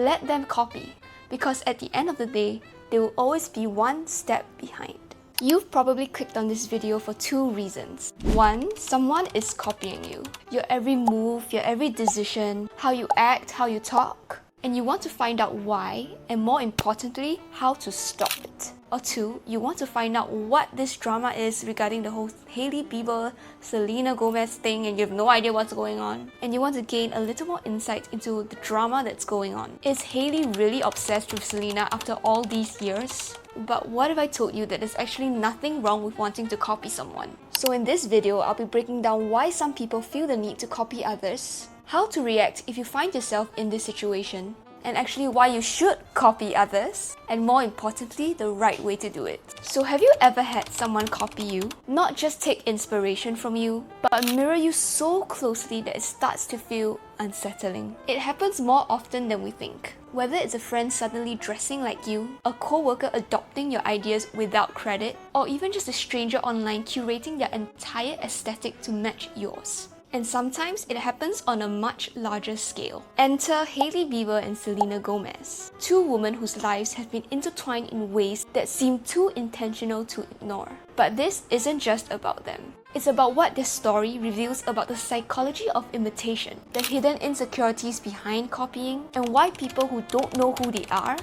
Let them copy, because at the end of the day, they will always be one step behind. You've probably clicked on this video for two reasons. One, someone is copying you. Your every move, your every decision, how you act, how you talk. And you want to find out why, and more importantly, how to stop it. Or two, you want to find out what this drama is regarding the whole Hailey Bieber, Selena Gomez thing, and you have no idea what's going on. And you want to gain a little more insight into the drama that's going on. Is Hailey really obsessed with Selena after all these years? But what if I told you that there's actually nothing wrong with wanting to copy someone? So in this video, I'll be breaking down why some people feel the need to copy others, how to react if you find yourself in this situation, and actually why you should copy others, and more importantly, the right way to do it. So have you ever had someone copy you? Not just take inspiration from you, but mirror you so closely that it starts to feel unsettling. It happens more often than we think. Whether it's a friend suddenly dressing like you, a co-worker adopting your ideas without credit, or even just a stranger online curating their entire aesthetic to match yours. And sometimes it happens on a much larger scale. Enter Hailey Bieber and Selena Gomez, two women whose lives have been intertwined in ways that seem too intentional to ignore. But this isn't just about them. It's about what their story reveals about the psychology of imitation, the hidden insecurities behind copying, and why people who don't know who they are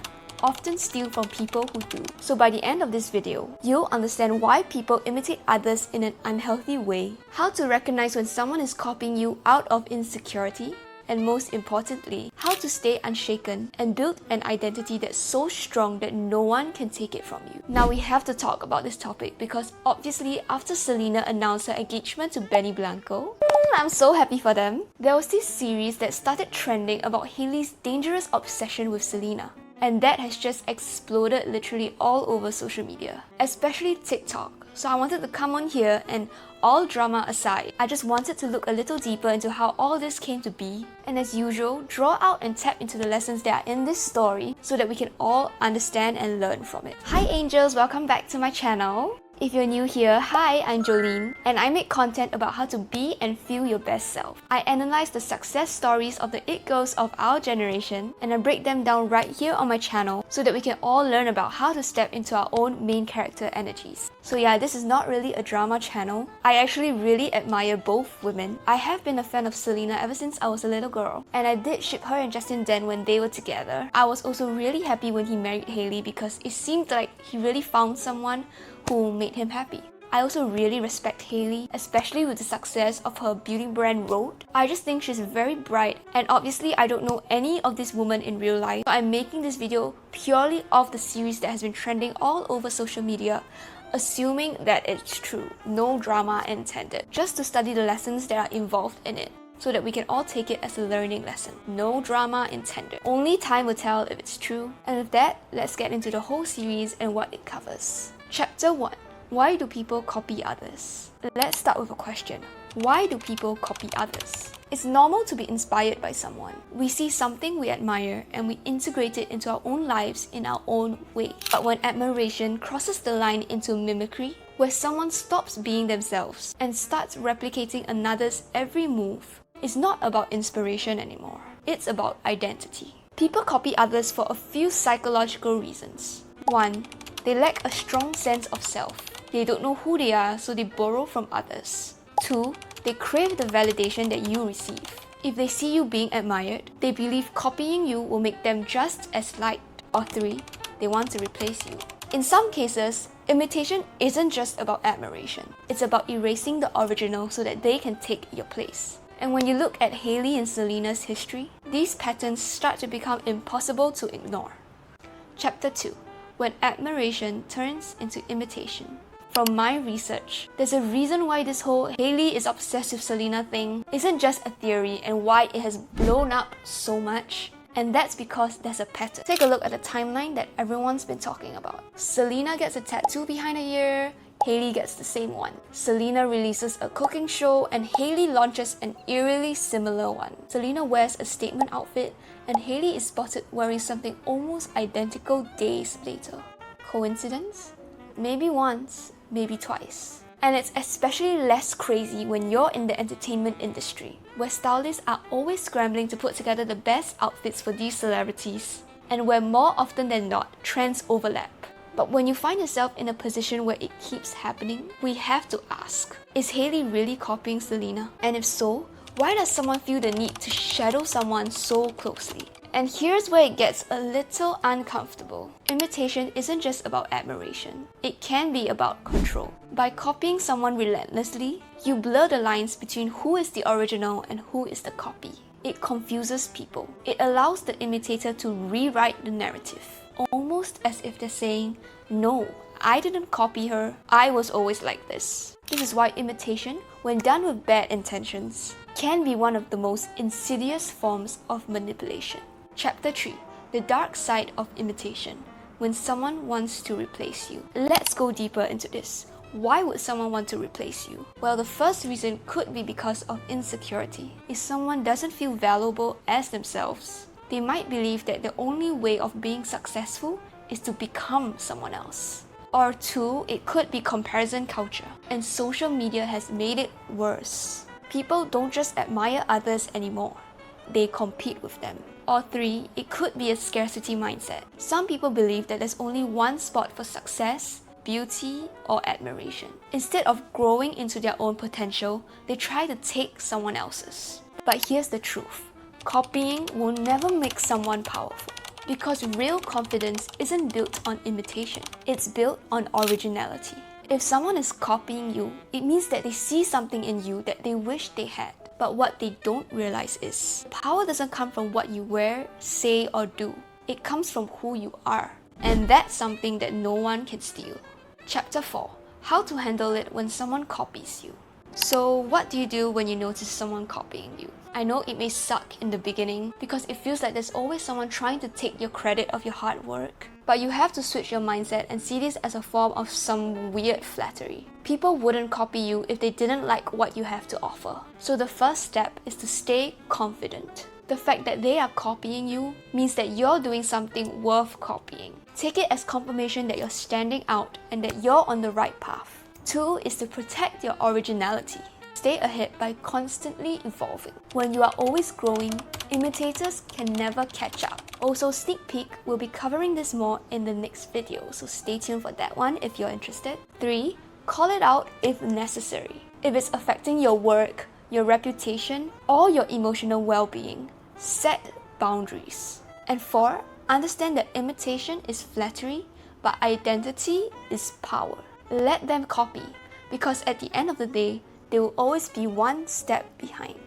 often steal from people who do. So by the end of this video, you'll understand why people imitate others in an unhealthy way, how to recognize when someone is copying you out of insecurity, and most importantly, how to stay unshaken and build an identity that's so strong that no one can take it from you. Now we have to talk about this topic because obviously after Selena announced her engagement to Benny Blanco, I'm so happy for them, there was this series that started trending about Hailey's dangerous obsession with Selena. And that has just exploded literally all over social media, especially TikTok. So I wanted to come on here and, all drama aside, I just wanted to look a little deeper into how all this came to be, and as usual, draw out and tap into the lessons that are in this story so that we can all understand and learn from it. Hi angels, welcome back to my channel. If you're new here, hi, I'm Jolene, and I make content about how to be and feel your best self. I analyze the success stories of the it girls of our generation, and I break them down right here on my channel so that we can all learn about how to step into our own main character energies. So yeah, this is not really a drama channel. I actually really admire both women. I have been a fan of Selena ever since I was a little girl, and I did ship her and Justin Den when they were together. I was also really happy when he married Hailey because it seemed like he really found someone who made him happy. I also really respect Hailey, especially with the success of her beauty brand Rhode. I just think she's very bright, and obviously I don't know any of these women in real life, so I'm making this video purely off the series that has been trending all over social media, assuming that it's true, no drama intended, just to study the lessons that are involved in it, so that we can all take it as a learning lesson. No drama intended. Only time will tell if it's true. And with that, let's get into the whole series and what it covers. Chapter 1. Why do people copy others? Let's start with a question. Why do people copy others? It's normal to be inspired by someone. We see something we admire and we integrate it into our own lives in our own way. But when admiration crosses the line into mimicry, where someone stops being themselves and starts replicating another's every move, it's not about inspiration anymore. It's about identity. People copy others for a few psychological reasons. 1. They lack a strong sense of self. They don't know who they are, so they borrow from others. 2. They crave the validation that you receive. If they see you being admired, they believe copying you will make them just as liked. Or 3. They want to replace you. In some cases, imitation isn't just about admiration. It's about erasing the original so that they can take your place. And when you look at Hailey and Selena's history, these patterns start to become impossible to ignore. Chapter 2. When admiration turns into imitation. From my research, there's a reason why this whole Hailey is obsessed with Selena thing isn't just a theory and why it has blown up so much. And that's because there's a pattern. Take a look at the timeline that everyone's been talking about. Selena gets a tattoo behind her ear, Hailey gets the same one. Selena releases a cooking show and Hailey launches an eerily similar one. Selena wears a statement outfit and Hailey is spotted wearing something almost identical days later. Coincidence? Maybe once, maybe twice. And it's especially less crazy when you're in the entertainment industry, where stylists are always scrambling to put together the best outfits for these celebrities, and where more often than not, trends overlap. But when you find yourself in a position where it keeps happening, we have to ask, is Hailey really copying Selena? And if so, why does someone feel the need to shadow someone so closely? And here's where it gets a little uncomfortable. Imitation isn't just about admiration. It can be about control. By copying someone relentlessly, you blur the lines between who is the original and who is the copy. It confuses people. It allows the imitator to rewrite the narrative, almost as if they're saying, no, I didn't copy her, I was always like this. This is why imitation, when done with bad intentions, can be one of the most insidious forms of manipulation. Chapter 3. The dark side of imitation. When someone wants to replace you. Let's go deeper into this. Why would someone want to replace you? Well, the first reason could be because of insecurity. If someone doesn't feel valuable as themselves, they might believe that the only way of being successful is to become someone else. Or 2, it could be comparison culture, and social media has made it worse. People don't just admire others anymore, they compete with them. Or 3, it could be a scarcity mindset. Some people believe that there's only one spot for success, beauty, or admiration. Instead of growing into their own potential, they try to take someone else's. But here's the truth. Copying will never make someone powerful, because real confidence isn't built on imitation, it's built on originality. If someone is copying you, it means that they see something in you that they wish they had. But what they don't realize is, power doesn't come from what you wear, say, or do. It comes from who you are. And that's something that no one can steal. Chapter 4. How to handle it when someone copies you. So what do you do when you notice someone copying you? I know it may suck in the beginning because it feels like there's always someone trying to take your credit of your hard work. But you have to switch your mindset and see this as a form of some weird flattery. People wouldn't copy you if they didn't like what you have to offer. So the first step is to stay confident. The fact that they are copying you means that you're doing something worth copying. Take it as confirmation that you're standing out and that you're on the right path. 2 is to protect your originality. Stay ahead by constantly evolving. When you are always growing, imitators can never catch up. Also, sneak peek, we'll be covering this more in the next video, so stay tuned for that one if you're interested. 3, call it out if necessary. If it's affecting your work, your reputation, or your emotional well-being, set boundaries. And 4, understand that imitation is flattery, but identity is power. Let them copy, because at the end of the day, they will always be one step behind.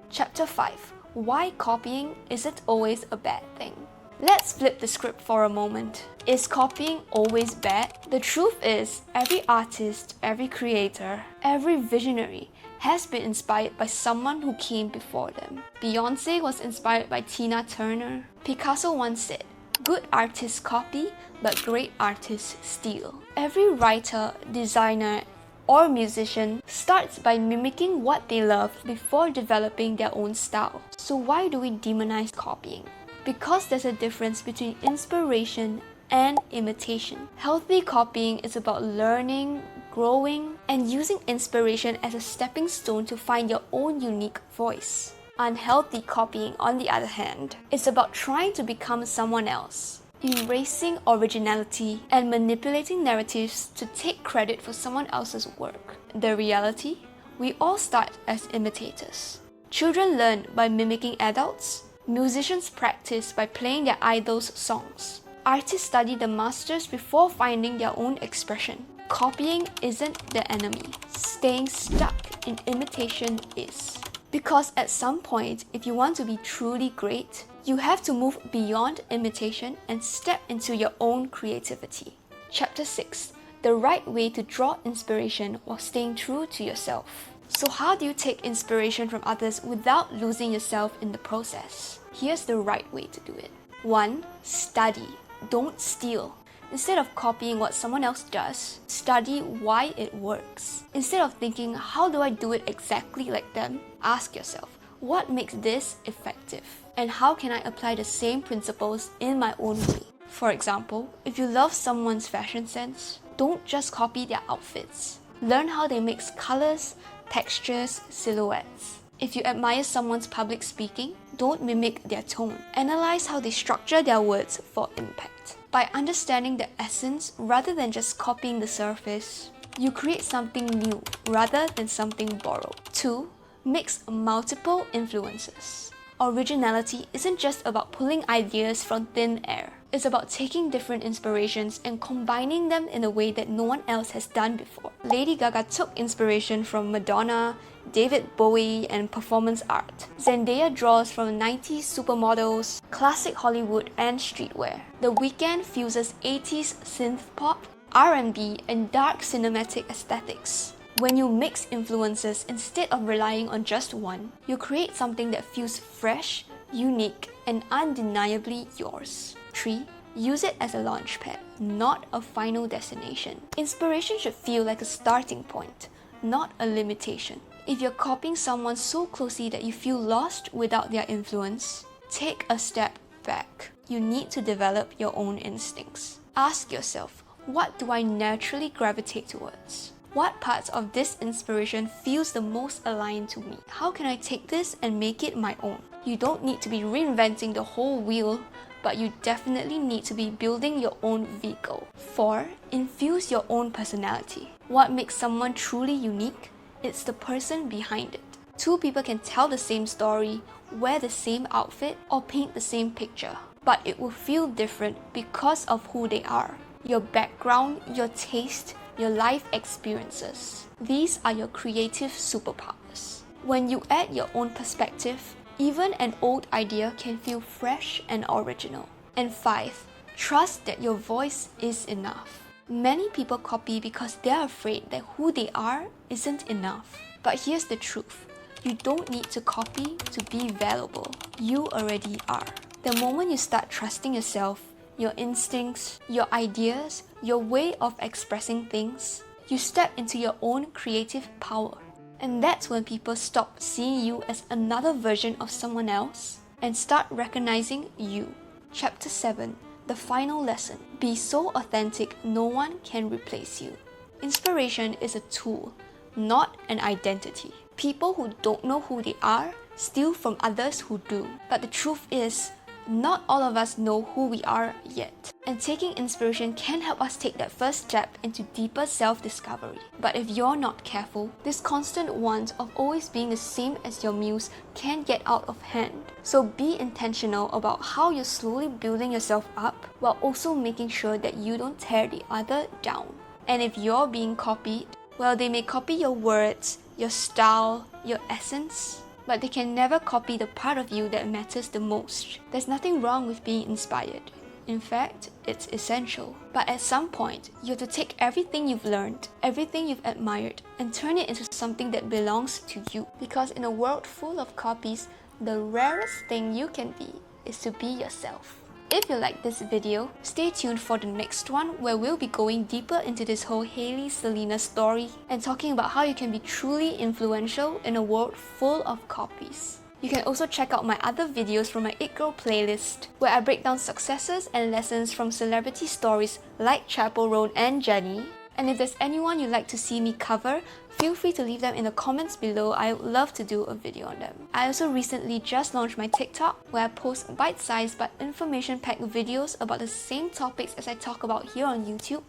Chapter 5. Why copying isn't always a bad thing. Let's flip the script for a moment. Is copying always bad? The truth is, every artist, every creator, every visionary has been inspired by someone who came before them. Beyoncé was inspired by Tina Turner. Picasso once said, "Good artists copy, but great artists steal." Every writer, designer, or musician starts by mimicking what they love before developing their own style. So why do we demonize copying? Because there's a difference between inspiration and imitation. Healthy copying is about learning, growing, and using inspiration as a stepping stone to find your own unique voice. Unhealthy copying, on the other hand, is about trying to become someone else, erasing originality, and manipulating narratives to take credit for someone else's work. The reality? We all start as imitators. Children learn by mimicking adults. Musicians practice by playing their idols' songs. Artists study the masters before finding their own expression. Copying isn't the enemy. Staying stuck in imitation is. Because at some point, if you want to be truly great, you have to move beyond imitation and step into your own creativity. Chapter 6. The right way to draw inspiration while staying true to yourself. So how do you take inspiration from others without losing yourself in the process? Here's the right way to do it. 1. Study. Don't steal. Instead of copying what someone else does, study why it works. Instead of thinking, how do I do it exactly like them? Ask yourself, what makes this effective? And how can I apply the same principles in my own way? For example, if you love someone's fashion sense, don't just copy their outfits. Learn how they mix colors, textures, silhouettes. If you admire someone's public speaking, don't mimic their tone. Analyze how they structure their words for impact. By understanding the essence rather than just copying the surface, you create something new rather than something borrowed. 2. Mix multiple influences. Originality isn't just about pulling ideas from thin air. It's about taking different inspirations and combining them in a way that no one else has done before. Lady Gaga took inspiration from Madonna, David Bowie, and performance art. Zendaya draws from 90s supermodels, classic Hollywood, and streetwear. The Weeknd fuses 80s synth pop, R&B, and dark cinematic aesthetics. When you mix influences instead of relying on just one, you create something that feels fresh, unique, and undeniably yours. 3. Use it as a launchpad, not a final destination. Inspiration should feel like a starting point, not a limitation. If you're copying someone so closely that you feel lost without their influence, take a step back. You need to develop your own instincts. Ask yourself, what do I naturally gravitate towards? What parts of this inspiration feels the most aligned to me? How can I take this and make it my own? You don't need to be reinventing the whole wheel, but you definitely need to be building your own vehicle. 4. Infuse your own personality. What makes someone truly unique? It's the person behind it. 2 people can tell the same story, wear the same outfit, or paint the same picture, but it will feel different because of who they are. Your background, your taste, your life experiences. These are your creative superpowers. When you add your own perspective, even an old idea can feel fresh and original. And 5. Trust that your voice is enough. Many people copy because they're afraid that who they are isn't enough. But here's the truth. You don't need to copy to be valuable. You already are. The moment you start trusting yourself, your instincts, your ideas, your way of expressing things, you step into your own creative power. And that's when people stop seeing you as another version of someone else and start recognizing you. Chapter 7. The final lesson. Be so authentic, no one can replace you. Inspiration is a tool, not an identity. People who don't know who they are steal from others who do. But the truth is, not all of us know who we are yet. And taking inspiration can help us take that first step into deeper self-discovery. But if you're not careful, this constant want of always being the same as your muse can get out of hand. So be intentional about how you're slowly building yourself up while also making sure that you don't tear the other down. And if you're being copied, well, they may copy your words, your style, your essence, but they can never copy the part of you that matters the most. There's nothing wrong with being inspired. In fact, it's essential. But at some point, you have to take everything you've learned, everything you've admired, and turn it into something that belongs to you. Because in a world full of copies, the rarest thing you can be is to be yourself. If you like this video, stay tuned for the next one where we'll be going deeper into this whole Hailey Selena story and talking about how you can be truly influential in a world full of copies. You can also check out my other videos from my It Girl playlist, where I break down successes and lessons from celebrity stories like Chappell Roan and Jenny. And if there's anyone you'd like to see me cover, feel free to leave them in the comments below. I would love to do a video on them. I also recently just launched my TikTok, where I post bite-sized but information-packed videos about the same topics as I talk about here on YouTube,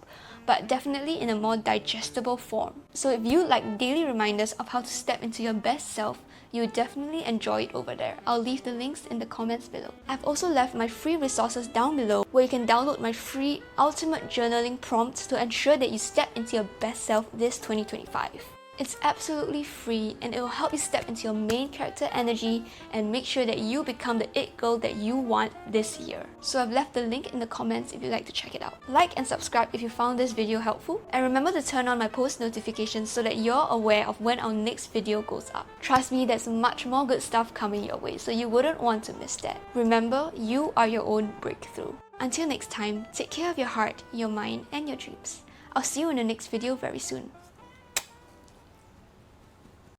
but definitely in a more digestible form. So if you like daily reminders of how to step into your best self, you would definitely enjoy it over there. I'll leave the links in the comments below. I've also left my free resources down below where you can download my free ultimate journaling prompt to ensure that you step into your best self this 2025. It's absolutely free and it will help you step into your main character energy and make sure that you become the it girl that you want this year. So I've left the link in the comments if you'd like to check it out. Like and subscribe if you found this video helpful, and remember to turn on my post notifications so that you're aware of when our next video goes up. Trust me, there's much more good stuff coming your way, so you wouldn't want to miss that. Remember, you are your own breakthrough. Until next time, take care of your heart, your mind, and your dreams. I'll see you in the next video very soon.